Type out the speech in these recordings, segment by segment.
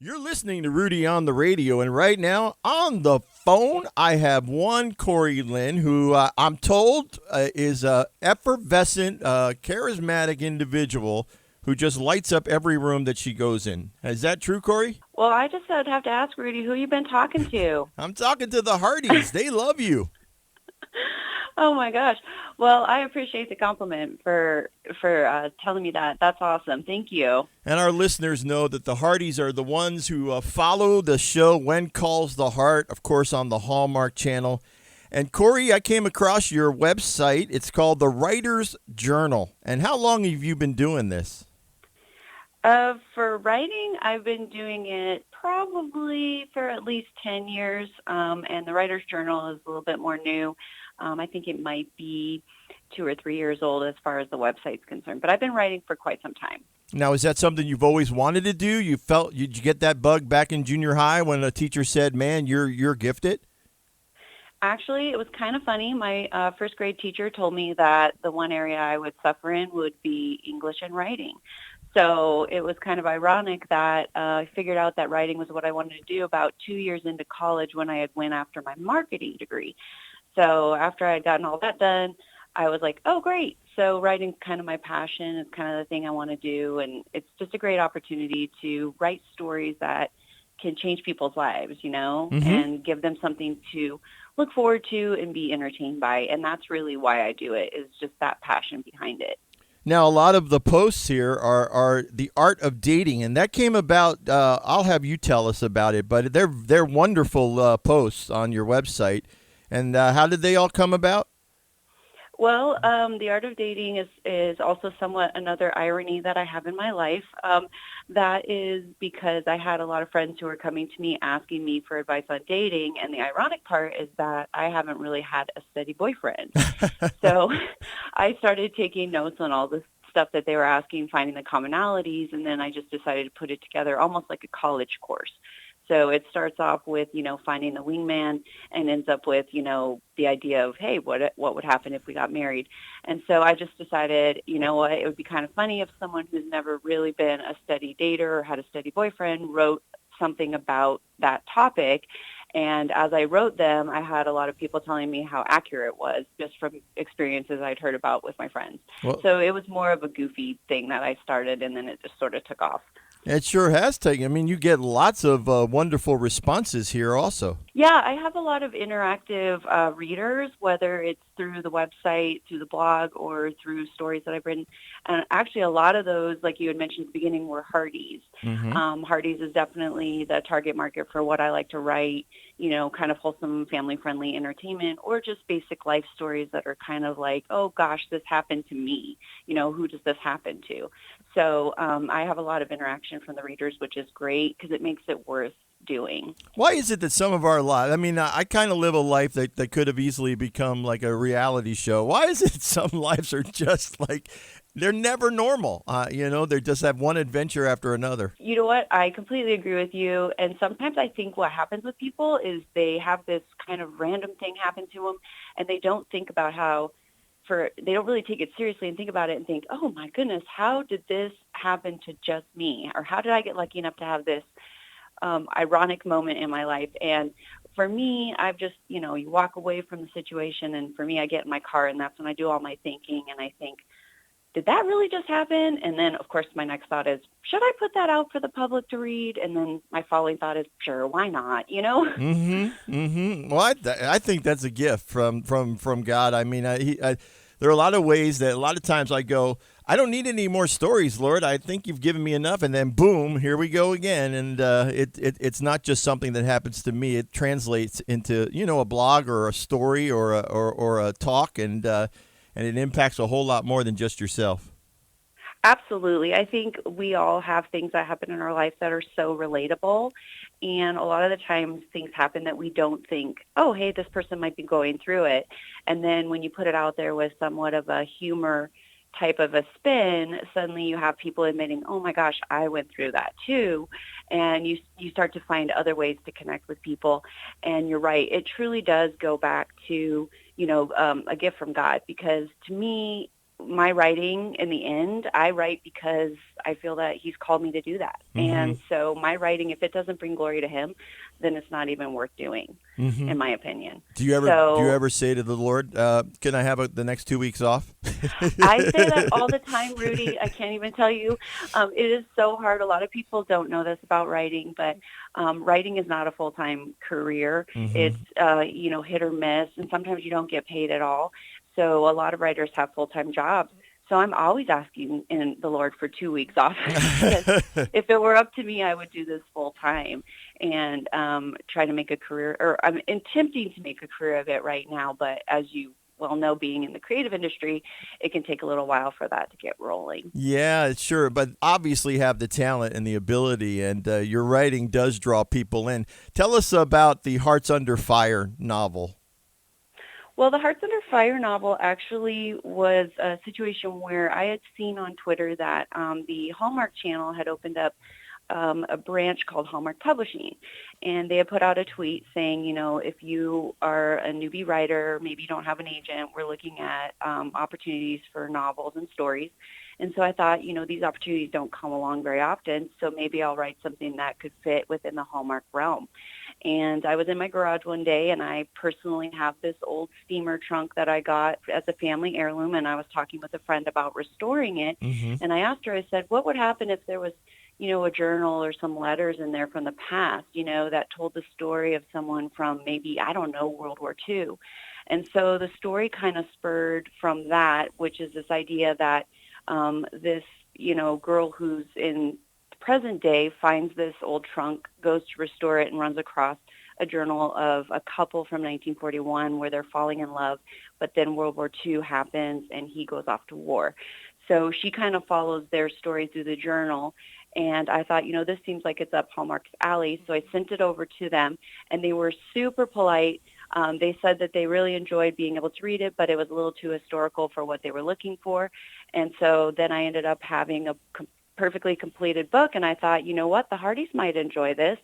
You're listening to Rudy on the radio, and right now on the phone, I have one Corey Lynn, who I'm told is a effervescent, charismatic individual who just lights up every room that she goes in. Is that true, Corey? Well, I just would have to ask Rudy who you've been talking to. I'm talking to the Hardys. They love you. Oh my gosh. Well, I appreciate the compliment for telling me that. That's awesome. Thank you. And our listeners know that the Hardys are the ones who follow the show When Calls the Heart, of course, on the Hallmark Channel. And Corey, I came across your website. It's called The Writer's Journal. And how long have you been doing this? For writing, I've been doing it probably for at least 10 years, and the Writer's Journal is a little bit more new. I think it might be 2 or 3 years old as far as the website's concerned, but I've been writing for quite some time. Now, is that something you've always wanted to do? Did you get that bug back in junior high when a teacher said, "Man, you're gifted"? Actually, it was kind of funny. My first grade teacher told me that the one area I would suffer in would be English and writing. So it was kind of ironic that I figured out that writing was what I wanted to do about 2 years into college when I had went after my marketing degree. So after I had gotten all that done, I was like, oh, great. So writing's kind of my passion. It's kind of the thing I want to do. And it's just a great opportunity to write stories that can change people's lives, Mm-hmm. and give them something to look forward to and be entertained by. And that's really why I do it, is just that passion behind it. Now, a lot of the posts here are the art of dating, and that came about. I'll have you tell us about it, but they're wonderful posts on your website. And how did they all come about? Well, the art of dating is also somewhat another irony that I have in my life. That is because I had a lot of friends who were coming to me asking me for advice on dating, and the ironic part is that I haven't really had a steady boyfriend. So I started taking notes on all the stuff that they were asking, finding the commonalities, and then I just decided to put it together almost like a college course. So it starts off with, finding the wingman and ends up with, the idea of, hey, what would happen if we got married? And so I just decided, what, it would be kind of funny if someone who's never really been a steady dater or had a steady boyfriend wrote something about that topic. And as I wrote them, I had a lot of people telling me how accurate it was just from experiences I'd heard about with my friends. Well, So it was more of a goofy thing that I started, and then it just sort of took off. it sure has taken. I mean, you get lots of wonderful responses here also. Yeah, I have a lot of interactive readers, whether it's through the website, through the blog, or through stories that I've written. And actually, a lot of those, like you had mentioned at the beginning, were Hardee's. Mm-hmm. Hardee's is definitely the target market for what I like to write, kind of wholesome, family-friendly entertainment, or just basic life stories that are kind of like, oh, gosh, this happened to me. Who does this happen to? So I have a lot of interaction from the readers, which is great because it makes it worth doing. Why is it that some of our lives, I mean, I kind of live a life that could have easily become like a reality show. Why is it some lives are just like, they're never normal? They just have one adventure after another. You know what? I completely agree with you. And sometimes I think what happens with people is they have this kind of random thing happen to them, and they don't think about they don't really take it seriously and think about it and think, oh my goodness, how did this happen to just me? Or how did I get lucky enough to have this ironic moment in my life? And for me, I've just, you walk away from the situation, and for me, I get in my car, and that's when I do all my thinking, and I think, did that really just happen? And then, of course, my next thought is, should I put that out for the public to read? And then my following thought is, sure, why not, Mm-hmm. Mm-hmm. Well, I think that's a gift from God. I mean, there are a lot of ways that a lot of times I go, I don't need any more stories, Lord. I think you've given me enough. And then boom, here we go again. And it's not just something that happens to me. It translates into, a blog or a story or a talk, and it impacts a whole lot more than just yourself. Absolutely. I think we all have things that happen in our life that are so relatable. And a lot of the times things happen that we don't think, oh, hey, this person might be going through it. And then when you put it out there with somewhat of a humor type of a spin, suddenly you have people admitting, oh my gosh, I went through that too. And you start to find other ways to connect with people. And you're right. It truly does go back to, a gift from God, because to me, my writing in the end, I write because I feel that he's called me to do that. Mm-hmm. And so my writing, if it doesn't bring glory to him, then it's not even worth doing, Mm-hmm. in my opinion. Do you So ever say to the Lord, "Can I have the next 2 weeks off?" I say that all the time, Rudy. I can't even tell you. It is so hard. A lot of people don't know this about writing, but writing is not a full-time career. Mm-hmm. It's, hit or miss, and sometimes you don't get paid at all. So a lot of writers have full-time jobs. So I'm always asking in the Lord for 2 weeks off because if it were up to me, I would do this full time and try to make a career, or I'm attempting to make a career of it right now. But as you well know, being in the creative industry, it can take a little while for that to get rolling. Yeah, sure, but obviously have the talent and the ability, and your writing does draw people in. Tell us about the Hearts Under Fire novel. Well, the Hearts Under Fire novel actually was a situation where I had seen on Twitter that the Hallmark Channel had opened up a branch called Hallmark Publishing. And they had put out a tweet saying, if you are a newbie writer, maybe you don't have an agent, we're looking at opportunities for novels and stories. And so I thought, these opportunities don't come along very often, so maybe I'll write something that could fit within the Hallmark realm. And I was in my garage one day, and I personally have this old steamer trunk that I got as a family heirloom, and I was talking with a friend about restoring it. Mm-hmm. And I asked her, I said, what would happen if there was a journal or some letters in there from the past, that told the story of someone from maybe, I don't know, World War II. And so the story kind of spurred from that, which is this idea that this, girl who's in present day finds this old trunk, goes to restore it, and runs across a journal of a couple from 1941 where they're falling in love, but then World War II happens and he goes off to war. So she kind of follows their story through the journal. And I thought, this seems like it's up Hallmark's alley. So I sent it over to them, and they were super polite. They said that they really enjoyed being able to read it, but it was a little too historical for what they were looking for. And so then I ended up having a perfectly completed book, and I thought, you know what, the Hardys might enjoy this.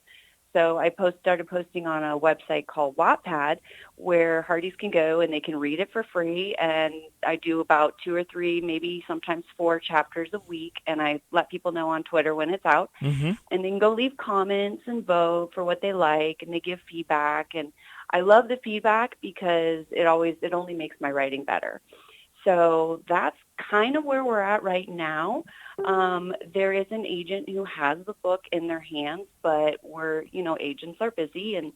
So I started posting on a website called Wattpad where Hardys can go and they can read it for free. And I do about 2 or 3, maybe sometimes 4 chapters a week. And I let people know on Twitter when it's out. Mm-hmm. And they can go leave comments and vote for what they like, and they give feedback. And I love the feedback because it only makes my writing better. So that's kind of where we're at right now. There is an agent who has the book in their hands, but agents are busy. And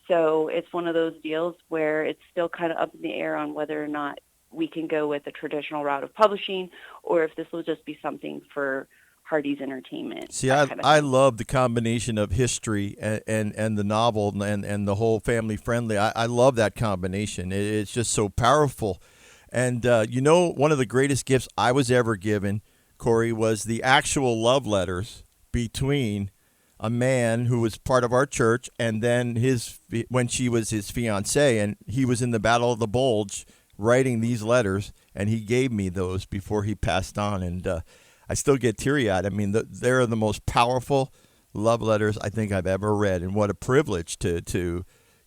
so it's one of those deals where it's still kind of up in the air on whether or not we can go with the traditional route of publishing or if this will just be something for Hardy's Entertainment. See, that I kind of I thing. love the combination of history and the novel and the whole family friendly. I love that combination. It's just so powerful. And one of the greatest gifts I was ever given, Corey, was the actual love letters between a man who was part of our church and then when she was his fiance, and he was in the Battle of the Bulge writing these letters, and he gave me those before he passed on, and I still get teary-eyed. I mean, they're the most powerful love letters I think I've ever read, and what a privilege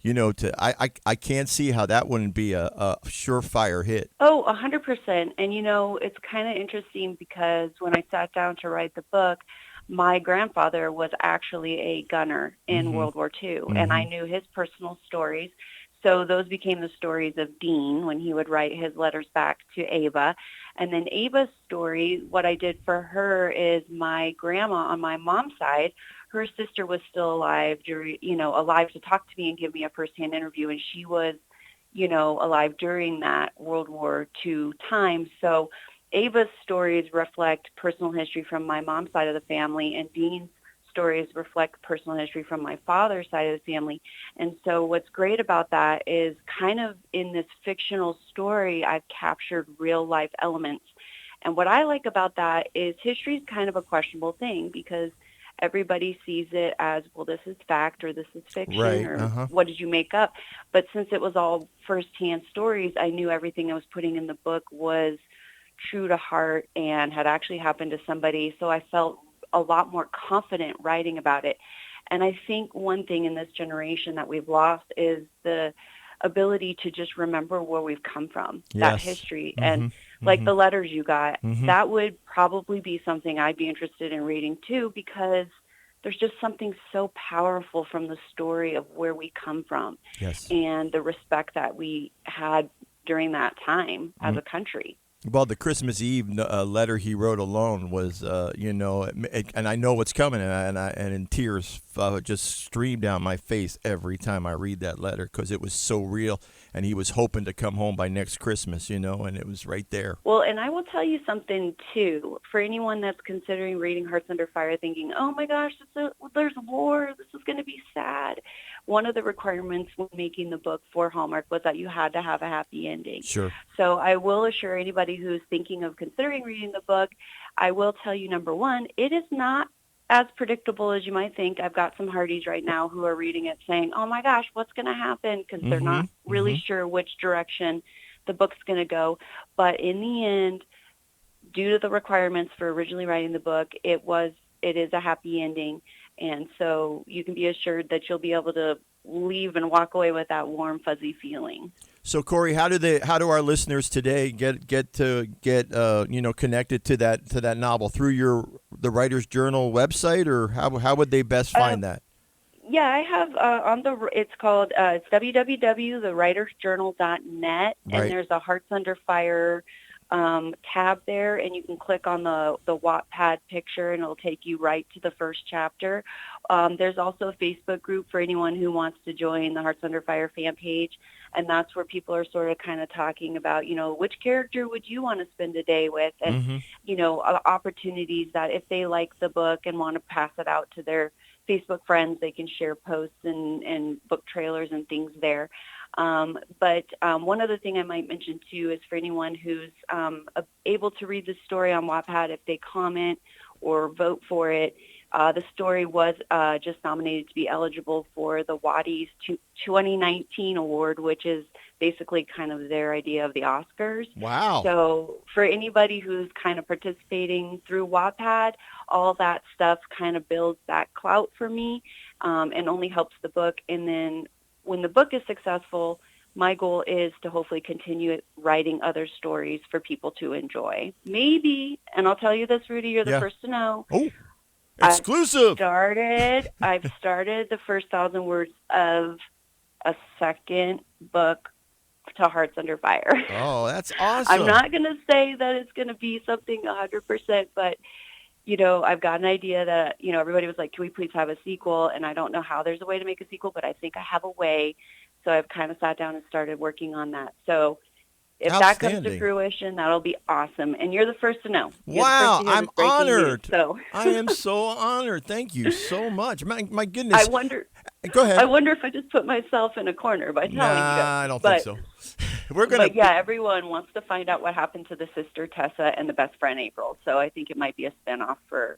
I can't see how that wouldn't be a surefire hit. Oh, 100%. And it's kind of interesting because when I sat down to write the book, my grandfather was actually a gunner in Mm-hmm. World War II, and I Mm-hmm. knew his personal stories. So those became the stories of Dean when he would write his letters back to Ava. And then Ava's story, what I did for her is my grandma on my mom's side, her sister was still alive alive to talk to me and give me a firsthand interview. And she was alive during that World War II time. So Ava's stories reflect personal history from my mom's side of the family, and Dean's stories reflect personal history from my father's side of the family. And so what's great about that is kind of in this fictional story, I've captured real life elements. And what I like about that is history is kind of a questionable thing because everybody sees it as, well, this is fact or this is fiction Right. or Uh-huh. what did you make up? But since it was all firsthand stories, I knew everything I was putting in the book was true to heart and had actually happened to somebody. So I felt a lot more confident writing about it. And I think one thing in this generation that we've lost is the ability to just remember where we've come from, that Yes. history. And Mm-hmm. like the letters you got, Mm-hmm. that would probably be something I'd be interested in reading too, because there's just something so powerful from the story of where we come from Yes. and the respect that we had during that time as Mm. a country. Well, the Christmas Eve letter he wrote alone was, and I know what's coming, and tears just stream down my face every time I read that letter because it was so real, and he was hoping to come home by next Christmas, and it was right there. Well, and I will tell you something too. For anyone that's considering reading Hearts Under Fire, thinking, "Oh my gosh, there's war. This is going to be sad." One of the requirements when making the book for Hallmark was that you had to have a happy ending. Sure. So I will assure anybody who's thinking of considering reading the book, I will tell you, number one, it is not as predictable as you might think. I've got some Hardies right now who are reading it saying, "Oh my gosh, what's going to happen?" Because they're Mm-hmm. not really Mm-hmm. sure which direction the book's going to go. But in the end, due to the requirements for originally writing the book, it is a happy ending. And so you can be assured that you'll be able to leave and walk away with that warm, fuzzy feeling. So Corey, how do our listeners today get connected to that novel through the Writer's Journal website, or how would they best Uh, find that? yeah, I have it's called it's www.thewritersjournal.net, and Right. there's a Hearts Under Fire tab there, and you can click on the Wattpad picture, and it'll take you right to the first chapter. There's also a Facebook group for anyone who wants to join the Hearts Under Fire fan page, and that's where people are sort of kind of talking about, which character would you want to spend a day with, and Mm-hmm. opportunities that if they like the book and want to pass it out to their Facebook friends, they can share posts and book trailers and things there. But one other thing I might mention too is for anyone who's able to read the story on Wattpad, if they comment or vote for it, the story was just nominated to be eligible for the Waddy's 2019 award, which is basically kind of their idea of the Oscars. Wow. So for anybody who's kind of participating through Wattpad, all that stuff kind of builds that clout for me and only helps the book. And then when the book is successful, my goal is to hopefully continue writing other stories for people to enjoy. Maybe, and I'll tell you this, Rudy, you're the Yeah. first to know, Oh, I've exclusive. started the first 1,000 words of a second book to Hearts Under Fire. Oh, that's I'm awesome. not going to say that it's going to be something 100%, but I've got an idea that, everybody was like, can we please have a sequel? And I don't know how there's a way to make a sequel, but I think I have a way. So I've kind of sat down and started working on that. So if that comes to Outstanding. fruition, that'll be awesome. And you're the first to know. You're the first Wow, to hear I'm this breaking news. honored. So I am so honored. Thank you so much. My I goodness. wonder, Go I ahead. wonder if I just put myself in a corner by telling you. Nah, I don't think But so. We're gonna. But yeah, everyone wants to find out what happened to the sister Tessa and the best friend April. So I think it might be a spinoff for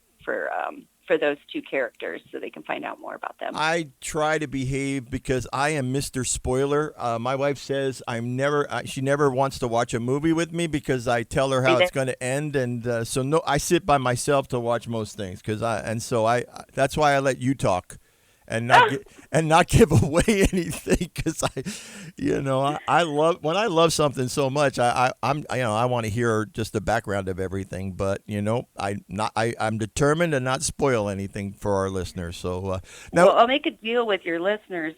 those two characters, so they can find out more about them. I try to behave because I am Mr. Spoiler. My wife says she never wants to watch a movie with me because I tell her how it's going to end, and so no, I sit by myself to watch most things that's why I let you talk. And not give away anything because I love when I love something so much I want to hear just the background of everything, but I'm determined to not spoil anything for our listeners. So now, well, I'll make a deal with your listeners.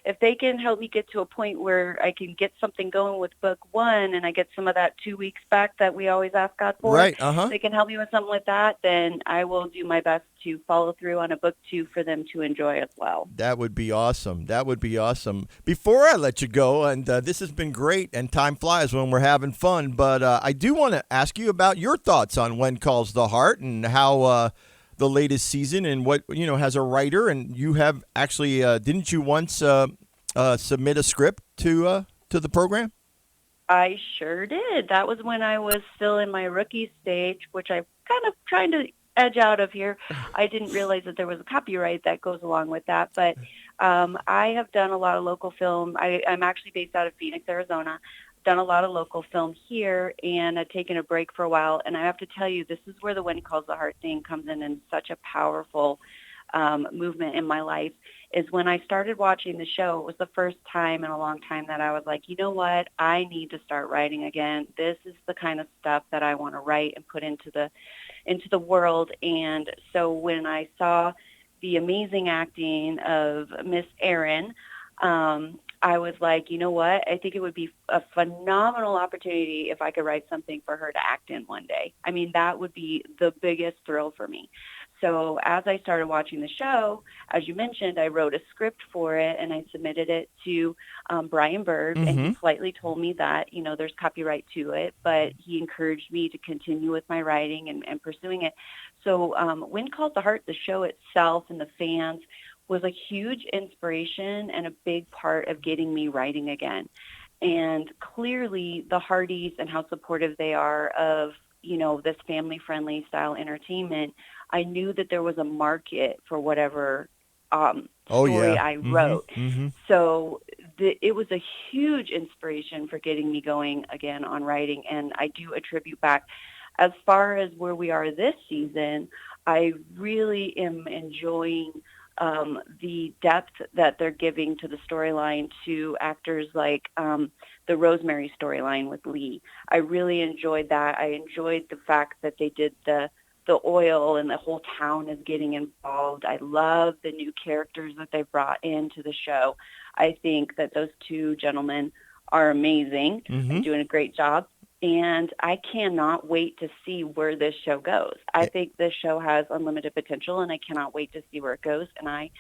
If they can help me get to a point where I can get something going with book one and I get some of that 2 weeks back that we always ask God for, right? if they can help me with something like that, then I will do my best to follow through on a book two for them to enjoy as well. That would be awesome. That would be awesome. Before I let you go, and this has been great, and time flies when we're having fun, but I do want to ask you about your thoughts on When Calls the Heart and how the latest season and what, as a writer, and you have actually, didn't you once submit a script to the program? I sure did. That was when I was still in my rookie stage, which I'm kind of trying to edge out of here. I didn't realize that there was a copyright that goes along with that, but I have done a lot of local film. I'm actually based out of Phoenix, Arizona. Done a lot of local film here, and I've taken a break for a while. And I have to tell you, this is where the When Calls the Heart thing comes in such a powerful movement in my life is when I started watching the show. It was the first time in a long time that I was like, you know what? I need to start writing again. This is the kind of stuff that I want to write and put into the world. And so when I saw the amazing acting of Miss Erin, I was like, you know what? I think it would be a phenomenal opportunity if I could write something for her to act in one day. I mean, that would be the biggest thrill for me. So as I started watching the show, as you mentioned, I wrote a script for it and I submitted it to Brian Bird, and he politely told me that, you know, there's copyright to it, but he encouraged me to continue with my writing and pursuing it. So Wind Calls the Heart, the show itself and the fans, was a huge inspiration and a big part of getting me writing again. And clearly the Hardys and how supportive they are of, you know, this family-friendly style entertainment, I knew that there was a market for whatever story I wrote. So it was a huge inspiration for getting me going again on writing, and I do attribute back. As far as where we are this season, I really am enjoying the depth that they're giving to the storyline to actors like the Rosemary storyline with Lee. I really enjoyed that. I enjoyed the fact that they did the oil and the whole town is getting involved. I love the new characters that they brought into the show. I think that those two gentlemen are amazing and doing a great job. And I cannot wait to see where this show goes. I think this show has unlimited potential, and I cannot wait to see where it goes. And I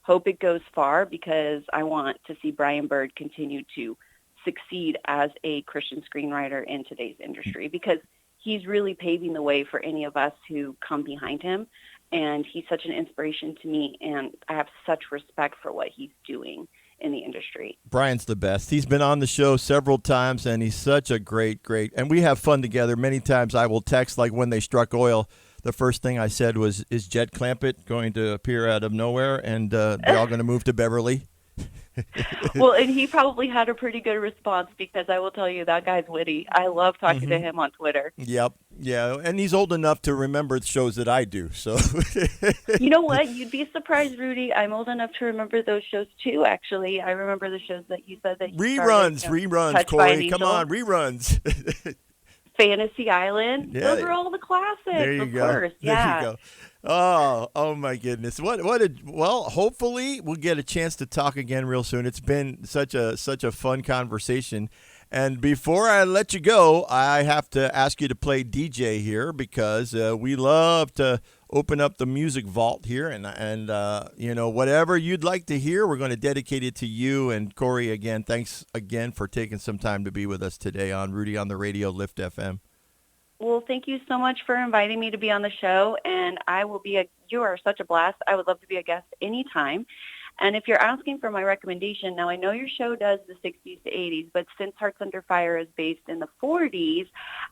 hope it goes far because I want to see Brian Bird continue to succeed as a Christian screenwriter in today's industry, because he's really paving the way for any of us who come behind him. And he's such an inspiration to me, and I have such respect for what he's doing in the industry. Brian's the best. He's been on the show several times, and he's such a great, and we have fun together. Many times I will text, like when they struck oil, the first thing I said was, is Jed Clampett going to appear out of nowhere, and they're all going to move to Beverly? Well, and he probably had a pretty good response, because I will tell you, that guy's witty. I love talking to him on Twitter. Yep. Yeah. And he's old enough to remember the shows that I do. So, you know what? You'd be surprised, Rudy. I'm old enough to remember those shows too, actually. I remember the shows that you said that you reruns, started, Corey. Come on, reruns. Fantasy Island. Yeah. Those are all the classics. There you of go. Course. Yeah. There you go. Oh my goodness. Well, hopefully we'll get a chance to talk again real soon. It's been such a fun conversation. And before I let you go, I have to ask you to play DJ here, because we love to open up the music vault here, and you know, whatever you'd like to hear, we're going to dedicate it to you. And Corey, again, thanks again for taking some time to be with us today on Rudy on the Radio, Lift FM. Well, thank you so much for inviting me to be on the show, and you are such a blast. I would love to be a guest anytime. And if you're asking for my recommendation, now I know your show does the 60s to 80s, but since Hearts Under Fire is based in the 40s,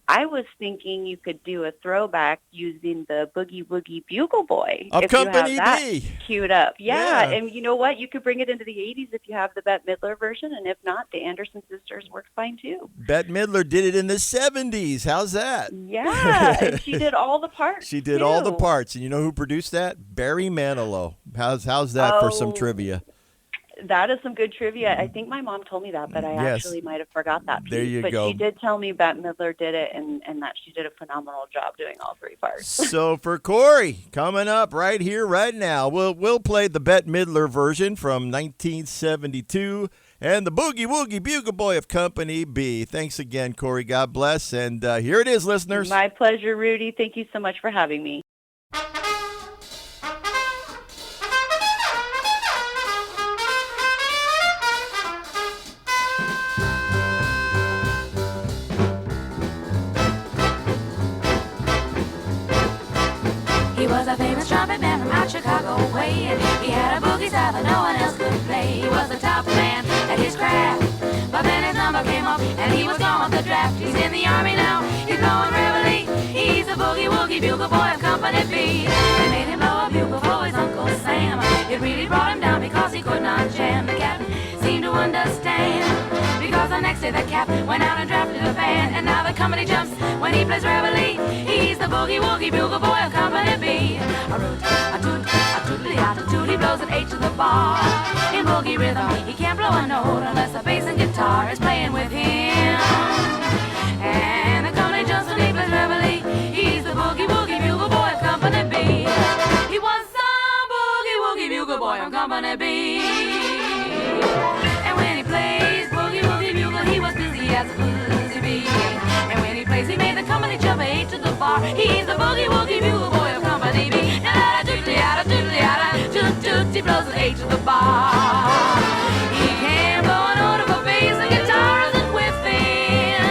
I was thinking you could do a throwback using the Boogie Woogie Bugle Boy. Of if you Company have that B. queued up. Yeah, and you know what? You could bring it into the 80s if you have the Bette Midler version, and if not, the Anderson Sisters works fine too. Bette Midler did it in the 70s. How's that? Yeah, and she did all the parts. She did too. all the parts. And you know who produced that? Barry Manilow. How's that for some trivia? That is some good trivia. I think my mom told me that, but I actually might have forgot that piece. There you but go. She did tell me Bette Midler did it, and that she did a phenomenal job doing all three parts. So for Corey, coming up right here, right now, we'll play the Bette Midler version from 1972 and the Boogie Woogie Bugle Boy of Company B. Thanks again, Corey. God bless. And here it is, listeners. My pleasure, Rudy. Thank you so much for having me. He was a famous trumpet man from out Chicago way, and he had a boogie style that no one else could play. He was the top man at his craft, but then his number came up and he was gone with the draft. He's in the army now, he's blowing reveille. He's a Boogie Woogie Bugle Boy of Company B. They made him blow a bugle for his Uncle Sam. It really brought him down because he could not jam. The captain seemed to understand, because the next say that Cap went out and drafted a band, and now the company jumps when he plays reveille. He's the boogie woogie bugle boy of Company B. A root, a toot, a tootly out a toot. He blows an H to the bar. In boogie rhythm, he can't blow a note unless the bass and guitar is playing with him. And the company jumps when he plays reveille. He's the boogie woogie bugle boy of Company B. He was some boogie woogie bugle boy of Company B. And when he plays boogie woogie bugle, he was busy as a boozy bee. And when he plays, he made the company jump eight to the bar. He's the boogie woogie bugle boy of Company B. Da da doodly da doodly da toot toot. He blows an eight to the bar. He can blow a note of a bass and guitar isn't with him.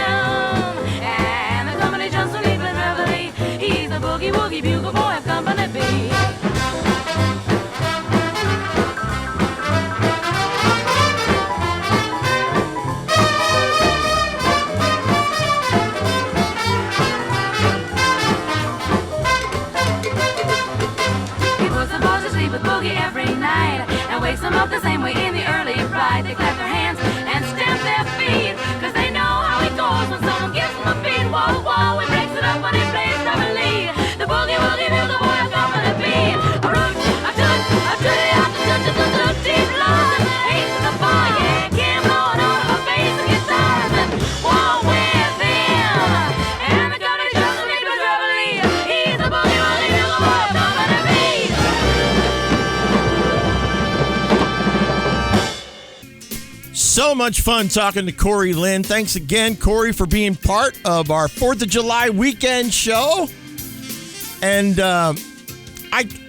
And the company jumps when he plays reveille. He's the boogie woogie bugle boy of Company B. With boogie every night and wakes them up the same way in the early ride. They clap their hands and stamp their feet, cause they know how it goes when someone gives them a beat. Wall to wall, he breaks it up when he plays reveille. The boogie woogie bugle boy of Company B. A root, a toot, a tooty, a toot, a toot, toot, deep blows and eight to the bar. Yeah, can't blow a note of a bass and guitars and wall with him. And the company just when he plays reveille. He's the boogie woogie bugle boy of Company B. So much fun talking to Corey Lynn. Thanks again, Corey, for being part of our 4th of July weekend show. And I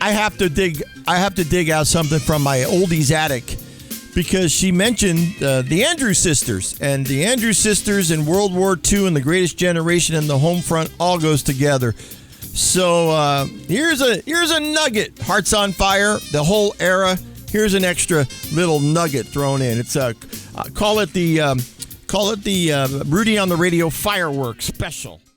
have to dig out something from my oldies attic, because she mentioned the Andrews Sisters, and the Andrews Sisters in World War II and the Greatest Generation and the Home Front all goes together. So here's a nugget. Hearts on Fire, the whole era. Here's an extra little nugget thrown in. It's call it the Rudy on the Radio fireworks special.